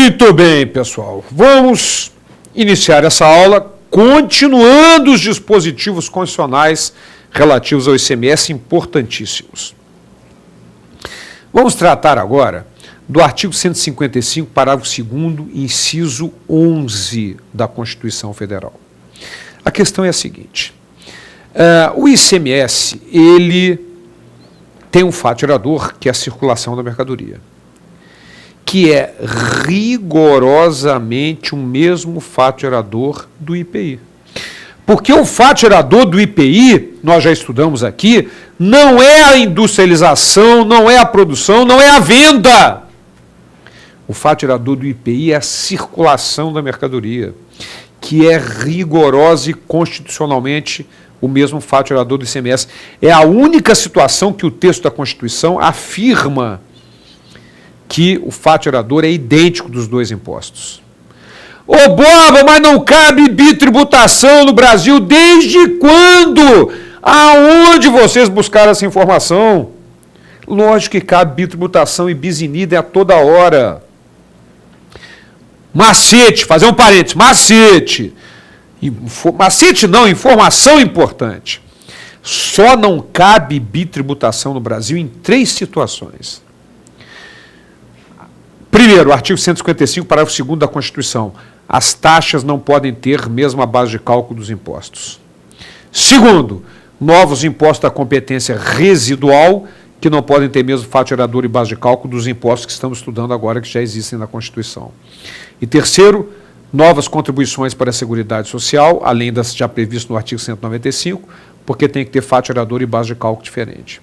Muito bem, pessoal. Vamos iniciar essa aula continuando os dispositivos constitucionais relativos ao ICMS importantíssimos. Vamos tratar agora do artigo 155, parágrafo 2º, inciso 11 da Constituição Federal. A questão é a seguinte. O ICMS, ele tem um fato gerador, que é a circulação da mercadoria, que é rigorosamente o mesmo fato gerador do IPI. Porque o fato gerador do IPI, nós já estudamos aqui, não é a industrialização, não é a produção, não é a venda. O fato gerador do IPI é a circulação da mercadoria, que é rigorosa e constitucionalmente o mesmo fato gerador do ICMS. É a única situação que o texto da Constituição afirma que o fato gerador é idêntico dos dois impostos. Ô Boba, mas não cabe bitributação no Brasil. Desde quando? Aonde vocês buscaram essa informação? Lógico que cabe bitributação e bis in idem a toda hora. Macete, fazer um parênteses, macete. Macete não, informação importante. Só não cabe bitributação no Brasil em 3 situações. Primeiro, artigo 155, parágrafo 2º da Constituição. As taxas não podem ter mesma base de cálculo dos impostos. Segundo, novos impostos da competência residual, que não podem ter mesmo fato gerador e base de cálculo dos impostos que estamos estudando agora, que já existem na Constituição. E terceiro, novas contribuições para a Seguridade Social, além das já previstas no artigo 195, porque tem que ter fato gerador e base de cálculo diferente.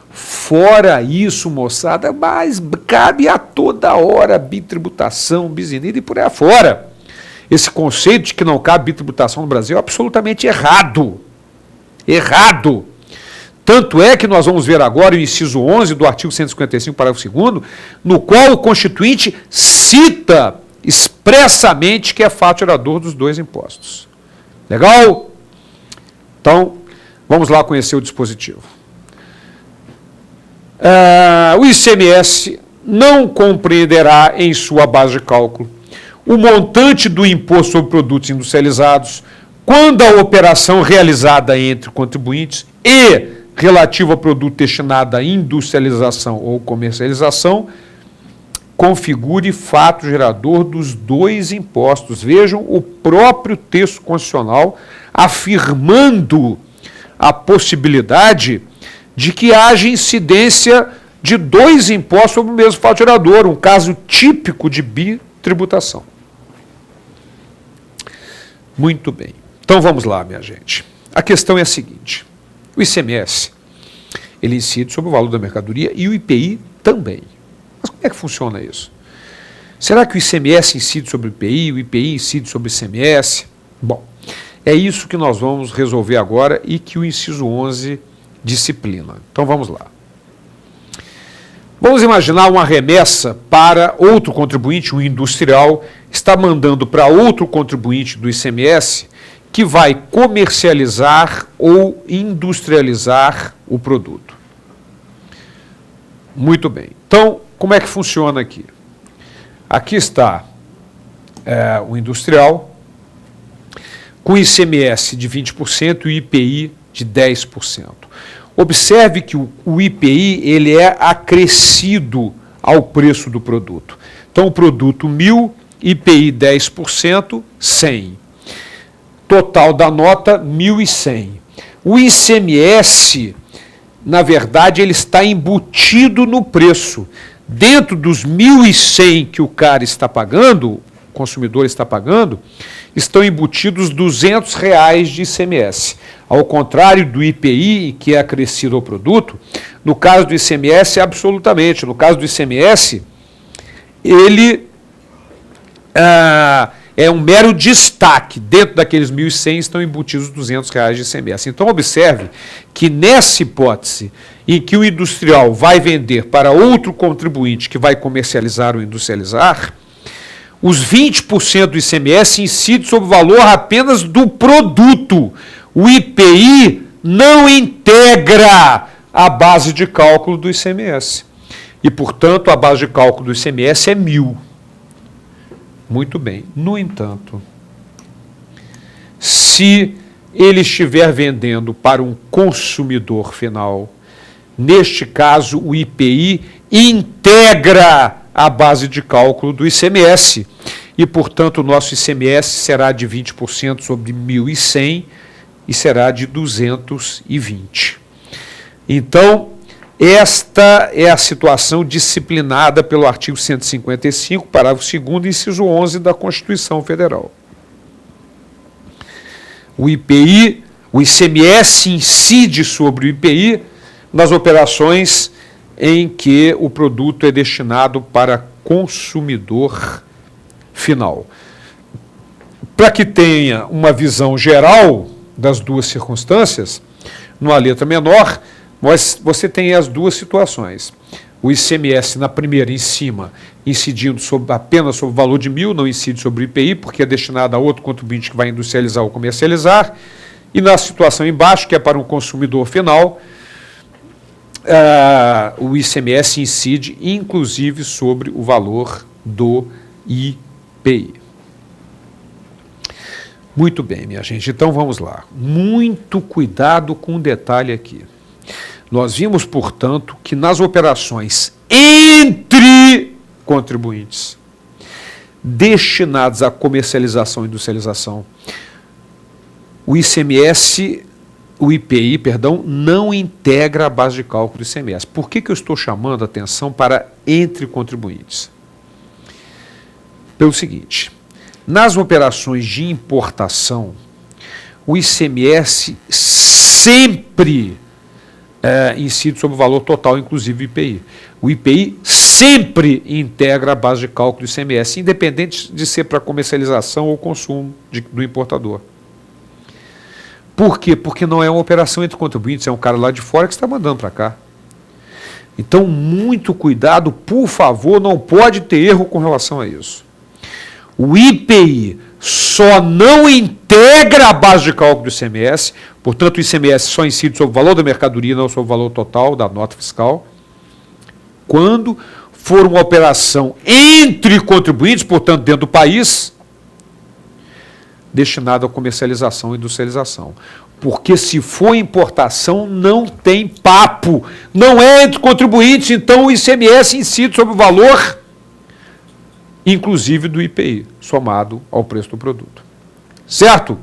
Fora isso, moçada, mas cabe a toda hora bitributação, bis in idem e por aí afora. Esse conceito de que não cabe bitributação no Brasil é absolutamente errado. Errado. Tanto é que nós vamos ver agora o inciso 11 do artigo 155, parágrafo 2º, no qual o Constituinte cita expressamente que é fato gerador dos dois impostos. Legal? Então, vamos lá conhecer o dispositivo. O ICMS não compreenderá em sua base de cálculo o montante do imposto sobre produtos industrializados quando a operação realizada entre contribuintes e relativa ao produto destinado à industrialização ou comercialização configure fato gerador dos dois impostos. Vejam o próprio texto constitucional afirmando a possibilidade de que haja incidência de dois impostos sobre o mesmo fato gerador, um caso típico de bitributação. Muito bem. Então vamos lá, minha gente. A questão é a seguinte. O ICMS, ele incide sobre o valor da mercadoria e o IPI também. Mas como é que funciona isso? Será que o ICMS incide sobre o IPI incide sobre o ICMS? Bom, é isso que nós vamos resolver agora e que o inciso 11 disciplina. Então vamos lá. Vamos imaginar uma remessa para outro contribuinte, um industrial, está mandando para outro contribuinte do ICMS que vai comercializar ou industrializar o produto. Muito bem. Então, como é que funciona aqui? Aqui está o industrial com ICMS de 20% e o IPI de 10%. Observe que o IPI ele é acrescido ao preço do produto. Então, o produto 1.000, IPI 10%, 100. Total da nota, 1.100. O ICMS, na verdade, ele está embutido no preço. Dentro dos 1.100 que o cara está pagando, o consumidor está pagando, estão embutidos R$200 de ICMS. Ao contrário do IPI, que é acrescido ao produto, no caso do ICMS, absolutamente. No caso do ICMS, ele é um mero destaque. Dentro daqueles 1.100 estão embutidos R$200 de ICMS. Então, observe que nessa hipótese, em que o industrial vai vender para outro contribuinte que vai comercializar ou industrializar, os 20% do ICMS incidem sobre o valor apenas do produto. O IPI não integra a base de cálculo do ICMS. E, portanto, a base de cálculo do ICMS é 1.000. Muito bem. No entanto, se ele estiver vendendo para um consumidor final, neste caso o IPI integra a base de cálculo do ICMS e, portanto, o nosso ICMS será de 20% sobre 1.100 e será de 220. Então, esta é a situação disciplinada pelo artigo 155, parágrafo 2º, inciso 11 da Constituição Federal. O IPI, o ICMS incide sobre o IPI nas operações em que o produto é destinado para consumidor final. Para que tenha uma visão geral das duas circunstâncias, numa letra menor, você tem as duas situações. O ICMS na primeira, em cima, incidindo apenas sobre o valor de 1.000, não incide sobre o IPI, porque é destinado a outro contribuinte que vai industrializar ou comercializar. E na situação embaixo, que é para um consumidor final, o ICMS incide, inclusive, sobre o valor do IPI. Muito bem, minha gente. Então, vamos lá. Muito cuidado com um detalhe aqui. Nós vimos, portanto, que nas operações entre contribuintes destinados à comercialização e industrialização, o ICMS, o IPI, perdão, não integra a base de cálculo do ICMS. Por que eu estou chamando a atenção para entre contribuintes? Pelo seguinte, nas operações de importação, o ICMS sempre incide sobre o valor total, inclusive o IPI. O IPI sempre integra a base de cálculo do ICMS, independente de ser para comercialização ou consumo do importador. Por quê? Porque não é uma operação entre contribuintes, é um cara lá de fora que está mandando para cá. Então, muito cuidado, por favor, não pode ter erro com relação a isso. O IPI só não integra a base de cálculo do ICMS, portanto o ICMS só incide sobre o valor da mercadoria, não sobre o valor total da nota fiscal, quando for uma operação entre contribuintes, portanto dentro do país, destinada à comercialização e industrialização. Porque se for importação, não tem papo, não é entre contribuintes, então o ICMS incide sobre o valor inclusive do IPI, somado ao preço do produto. Certo?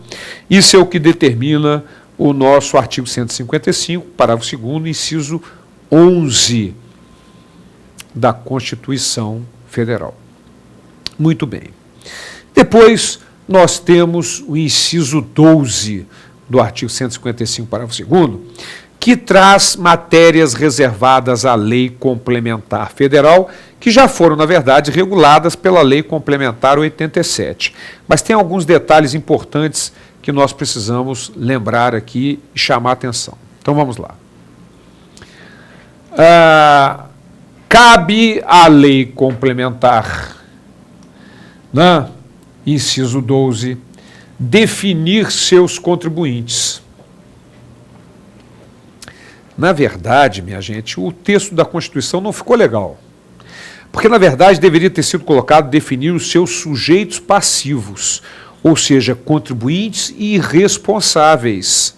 Isso é o que determina o nosso artigo 155, parágrafo 2º, inciso 11 da Constituição Federal. Muito bem. Depois, nós temos o inciso 12 do artigo 155, parágrafo 2º, que traz matérias reservadas à Lei Complementar Federal, que já foram, na verdade, reguladas pela Lei Complementar 87. Mas tem alguns detalhes importantes que nós precisamos lembrar aqui e chamar a atenção. Então, vamos lá. Cabe à Lei Complementar, inciso 12, definir seus contribuintes. Na verdade, minha gente, o texto da Constituição não ficou legal. Porque, na verdade, deveria ter sido colocado definir os seus sujeitos passivos, ou seja, contribuintes e responsáveis.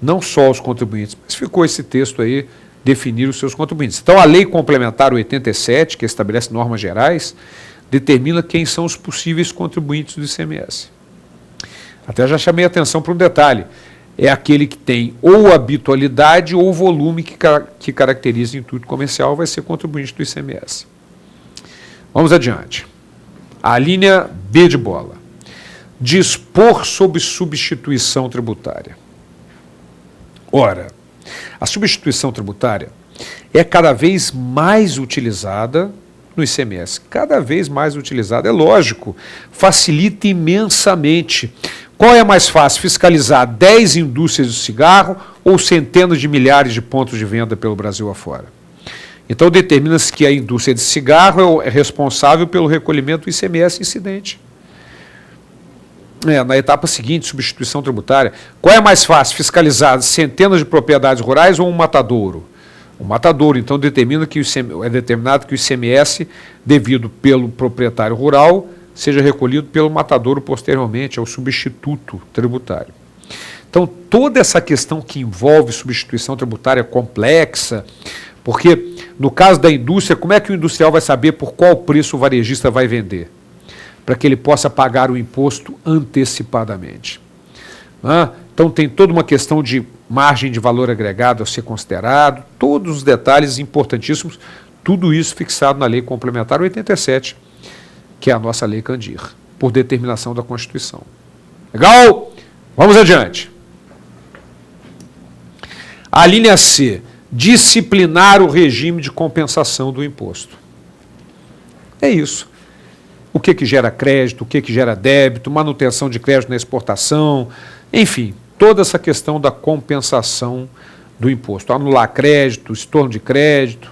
Não só os contribuintes, mas ficou esse texto aí, definir os seus contribuintes. Então, a Lei Complementar 87, que estabelece normas gerais, determina quem são os possíveis contribuintes do ICMS. Até já chamei a atenção para um detalhe. É aquele que tem ou habitualidade ou volume que caracteriza intuito comercial, vai ser contribuinte do ICMS. Vamos adiante. A linha B de bola. Dispor sobre substituição tributária. Ora, a substituição tributária é cada vez mais utilizada no ICMS. Cada vez mais utilizada, é lógico, facilita imensamente. Qual é mais fácil, fiscalizar 10 indústrias de cigarro ou centenas de milhares de pontos de venda pelo Brasil afora? Então, determina-se que a indústria de cigarro é responsável pelo recolhimento do ICMS incidente. Na etapa seguinte, substituição tributária, qual é mais fácil, fiscalizar centenas de propriedades rurais ou um matadouro? O matadouro, então, é determinado que o ICMS, devido pelo proprietário rural, seja recolhido pelo matadouro posteriormente, é o substituto tributário. Então, toda essa questão que envolve substituição tributária complexa, porque no caso da indústria, como é que o industrial vai saber por qual preço o varejista vai vender? Para que ele possa pagar o imposto antecipadamente. Então, tem toda uma questão de margem de valor agregado a ser considerado, todos os detalhes importantíssimos, tudo isso fixado na Lei Complementar 87, que é a nossa Lei Candir, por determinação da Constituição. Legal? Vamos adiante. A linha C, disciplinar o regime de compensação do imposto. É isso. O que gera crédito, o que gera débito, manutenção de crédito na exportação, enfim, toda essa questão da compensação do imposto. Anular crédito, estorno de crédito,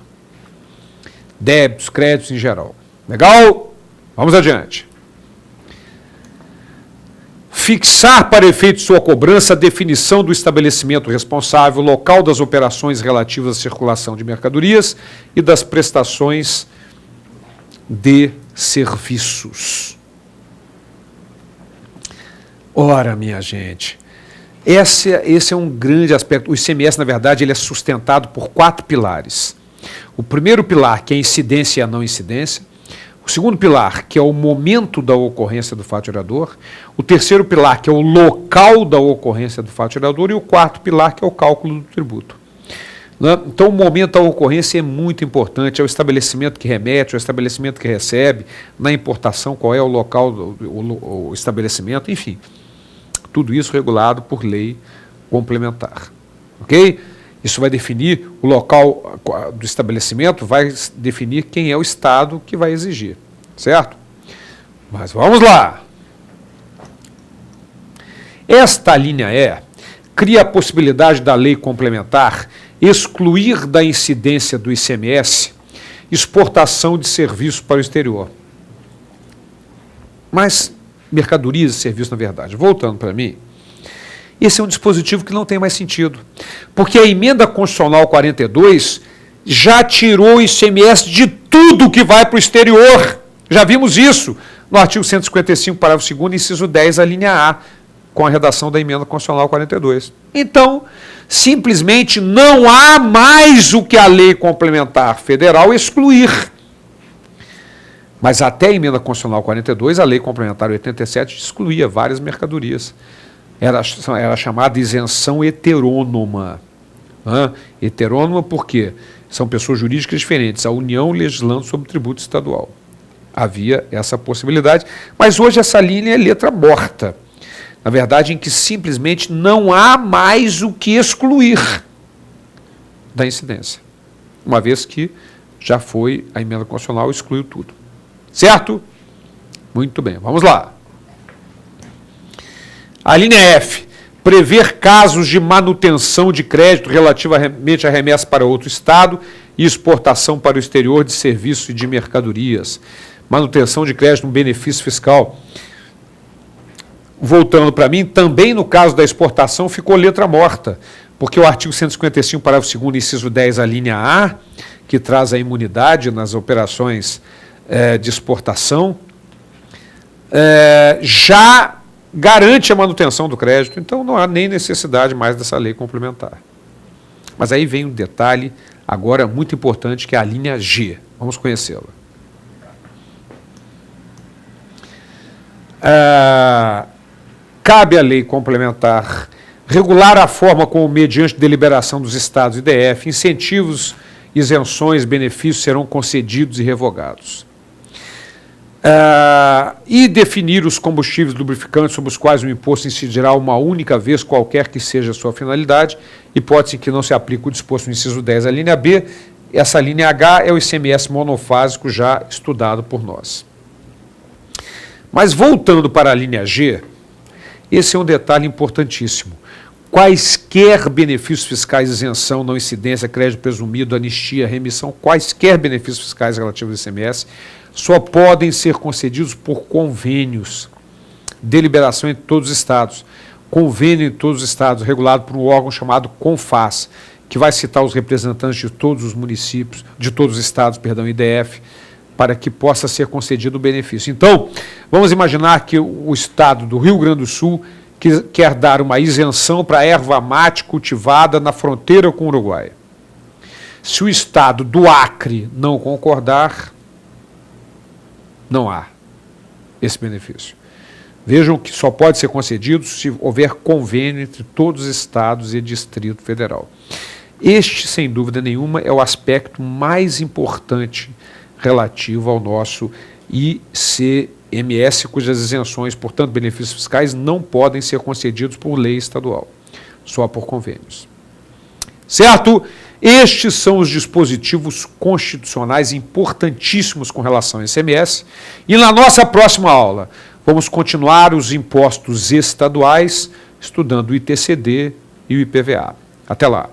débitos, créditos em geral. Legal? Vamos adiante. Fixar para efeito de sua cobrança a definição do estabelecimento responsável, local das operações relativas à circulação de mercadorias e das prestações de serviços. Ora, minha gente, esse é um grande aspecto. O ICMS, na verdade, ele é sustentado por 4 pilares. O primeiro pilar, que é a incidência e a não incidência. O segundo pilar, que é o momento da ocorrência do fato gerador. O terceiro pilar, que é o local da ocorrência do fato gerador. E o quarto pilar, que é o cálculo do tributo. Então, o momento da ocorrência é muito importante. É o estabelecimento que remete, é o estabelecimento que recebe. Na importação, qual é o local, o estabelecimento, enfim. Tudo isso regulado por lei complementar. Ok? Isso vai definir o local do estabelecimento, vai definir quem é o Estado que vai exigir. Certo? Mas vamos lá. Esta linha E cria a possibilidade da lei complementar excluir da incidência do ICMS exportação de serviços para o exterior. Mas mercadorias e serviços, na verdade. Voltando para mim, esse é um dispositivo que não tem mais sentido. Porque a emenda constitucional 42 já tirou o ICMS de tudo que vai para o exterior. Já vimos isso no artigo 155, parágrafo 2º, inciso 10, a linha A, com a redação da emenda constitucional 42. Então, simplesmente não há mais o que a lei complementar federal excluir. Mas até a emenda constitucional 42, a lei complementar 87 excluía várias mercadorias. Era chamada isenção heterônoma. Heterônoma por quê? São pessoas jurídicas diferentes, a União legislando sobre tributo estadual. Havia essa possibilidade, mas hoje essa linha é letra morta. Na verdade, em que simplesmente não há mais o que excluir da incidência. Uma vez que já foi, a emenda constitucional excluiu tudo. Certo? Muito bem, vamos lá. A linha F, prever casos de manutenção de crédito relativamente a remessa para outro Estado e exportação para o exterior de serviços e de mercadorias. Manutenção de crédito no benefício fiscal. Voltando para mim, também no caso da exportação ficou letra morta, porque o artigo 155, parágrafo 2º, inciso 10, a linha A, que traz a imunidade nas operações de exportação, já garante a manutenção do crédito, então não há nem necessidade mais dessa lei complementar. Mas aí vem um detalhe agora muito importante, que é a linha G. Vamos conhecê-la. Cabe à lei complementar regular a forma como, mediante deliberação dos Estados e DF, incentivos, isenções, benefícios serão concedidos e revogados. E definir os combustíveis lubrificantes sobre os quais o imposto incidirá uma única vez, qualquer que seja a sua finalidade, hipótese em que não se aplica o disposto no inciso 10 à linha B. Essa linha H é o ICMS monofásico já estudado por nós. Mas voltando para a linha G, esse é um detalhe importantíssimo. Quaisquer benefícios fiscais, isenção, não incidência, crédito presumido, anistia, remissão, quaisquer benefícios fiscais relativos ao ICMS, só podem ser concedidos por convênios, deliberação em todos os estados, convênio em todos os estados, regulado por um órgão chamado CONFAS, que vai citar os representantes de todos os municípios, de todos os estados, IDF, para que possa ser concedido o benefício. Então, vamos imaginar que o estado do Rio Grande do Sul quer dar uma isenção para a erva mate cultivada na fronteira com o Uruguai. Se o estado do Acre não concordar, não há esse benefício. Vejam que só pode ser concedido se houver convênio entre todos os estados e Distrito Federal. Este, sem dúvida nenhuma, é o aspecto mais importante relativo ao nosso ICMS, cujas isenções, portanto, benefícios fiscais, não podem ser concedidos por lei estadual, só por convênios. Certo? Estes são os dispositivos constitucionais importantíssimos com relação ao ICMS. E na nossa próxima aula, vamos continuar os impostos estaduais, estudando o ITCD e o IPVA. Até lá.